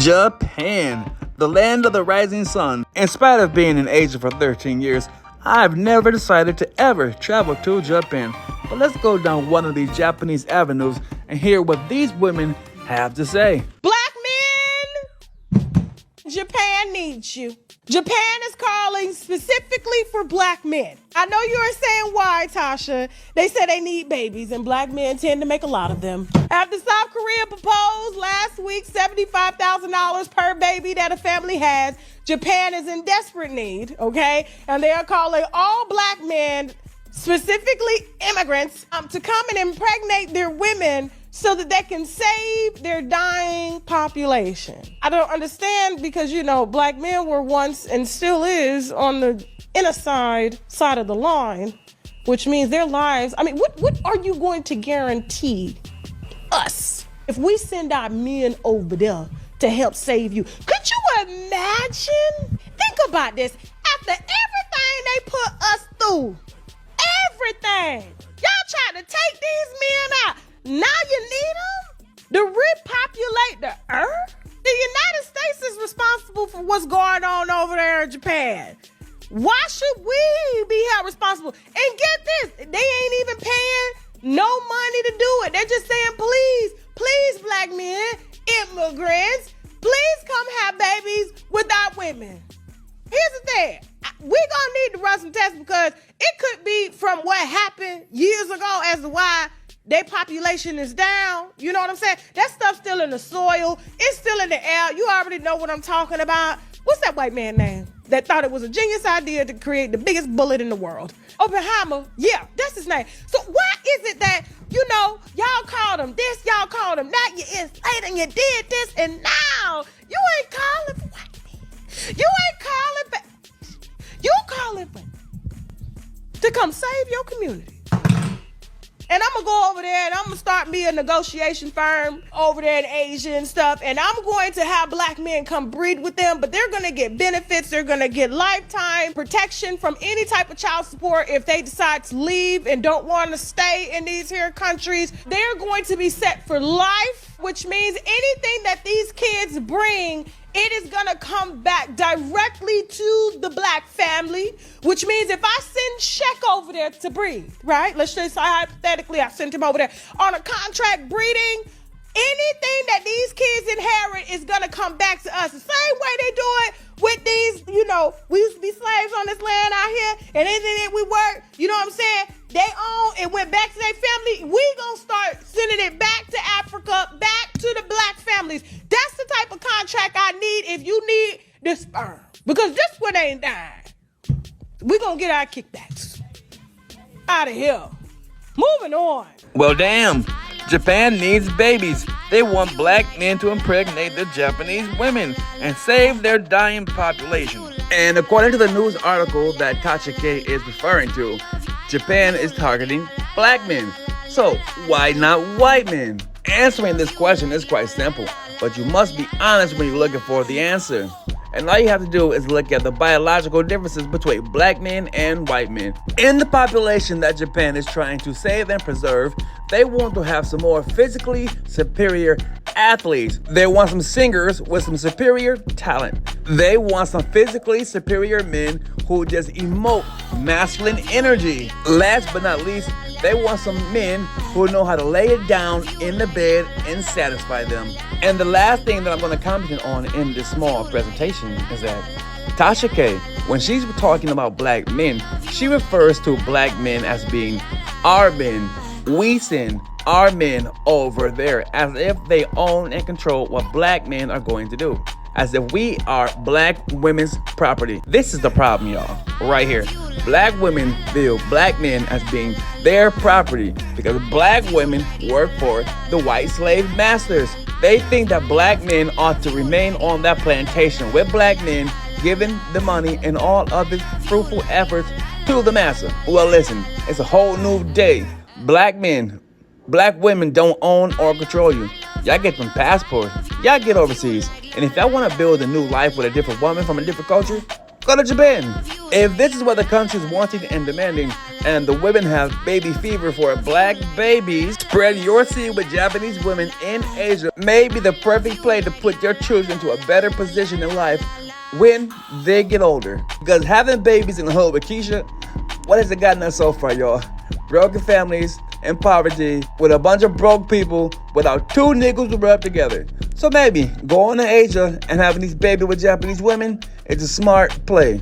Japan, the land of the rising sun. In spite of being in Asia for 13 years, I've never decided to ever travel to Japan. But let's go down one of these Japanese avenues and hear what these women have to say. Black men, Japan needs you. Japan is calling specifically for black men. I know you're saying why, Tasha. They say they need babies, and black men tend to make a lot of them. After South Korea proposed last week $75,000 per baby that a family has, Japan is in desperate need, okay? And they are calling all black men, specifically immigrants, to come and impregnate their women so that they can save their dying population. I don't understand because, black men were once and still is on the inner side of the line, which means their lives, what are you going to guarantee us if we send our men over there to help save you? Could you imagine? Think about this. After everything they put us through, everything, y'all trying to take these men out. Now you need them to repopulate the earth? The United States is responsible for what's going on over there in Japan. Why should we be held responsible? And get this, they ain't even paying no money to do it. They're just saying, please, black men, immigrants, please come have babies with our women. Here's the thing. We're going to need to run some tests because it could be from what happened years ago as to why their population is down. You know what I'm saying? That stuff's still in the soil. It's still in the air. You already know what I'm talking about. What's that white man's name that thought it was a genius idea to create the biggest bullet in the world? Oppenheimer. Yeah, that's his name. So why is it that, y'all called him this, y'all called him that, you enslaved and you did this, and now you ain't calling for white men. You ain't calling for, you calling for to come save your community. And I'm going to go over there and I'm going to start me a negotiation firm over there in Asia and stuff. And I'm going to have black men come breed with them, but they're going to get benefits. They're going to get lifetime protection from any type of child support if they decide to leave and don't want to stay in these here countries. They're going to be set for life, which means anything that these kids bring, it is going to come back directly to the black family, which means if I send Sheck over there to breed, right? Let's just say hypothetically I sent him over there on a contract breeding, anything that these kids inherit is going to come back to us. The same way they do it with these, we used to be slaves on this land out here, and anything that we work, you know what I'm saying? They own, it went back to their family. We gonna start sending it back to Africa, back to the black families. That's the type of contract I need if you need the sperm. Because this one ain't dying. We gonna get our kickbacks out of here. Moving on. Well, damn. Japan needs babies. They want black men to impregnate the Japanese women and save their dying population. And according to the news article that Tachike is referring to, Japan is targeting black men. So why not white men? Answering this question is quite simple, but you must be honest when you're looking for the answer. And all you have to do is look at the biological differences between black men and white men. In the population that Japan is trying to save and preserve, they want to have some more physically superior athletes. They want some singers with some superior talent. They want some physically superior men who just emote masculine energy. Last but not least, they want some men who know how to lay it down in the bed and satisfy them. And the last thing that I'm going to comment on in this small presentation is that Tasha K, when she's talking about black men, she refers to black men as being our men. We send our men over there as if they own and control what black men are going to do. As if we are black women's property. This is the problem, y'all, right here. Black women view black men as being their property because black women work for the white slave masters. They think that black men ought to remain on that plantation with black men, giving the money and all of his fruitful efforts to the master. Well, listen, it's a whole new day. Black men, black women don't own or control you. Y'all get them passports. Y'all get overseas. And if y'all want to build a new life with a different woman from a different culture, Go to Japan. If this is what the country is wanting and demanding, and the women have baby fever for black babies, spread your seed with Japanese women in Asia may be the perfect place to put your children to a better position in life when they get older. Because having babies in the hood with Keisha, what has it gotten us so far, y'all? Broken families and poverty with a bunch of broke people without two niggas to rub together. So maybe going to Asia and having these babies with Japanese women is a smart play.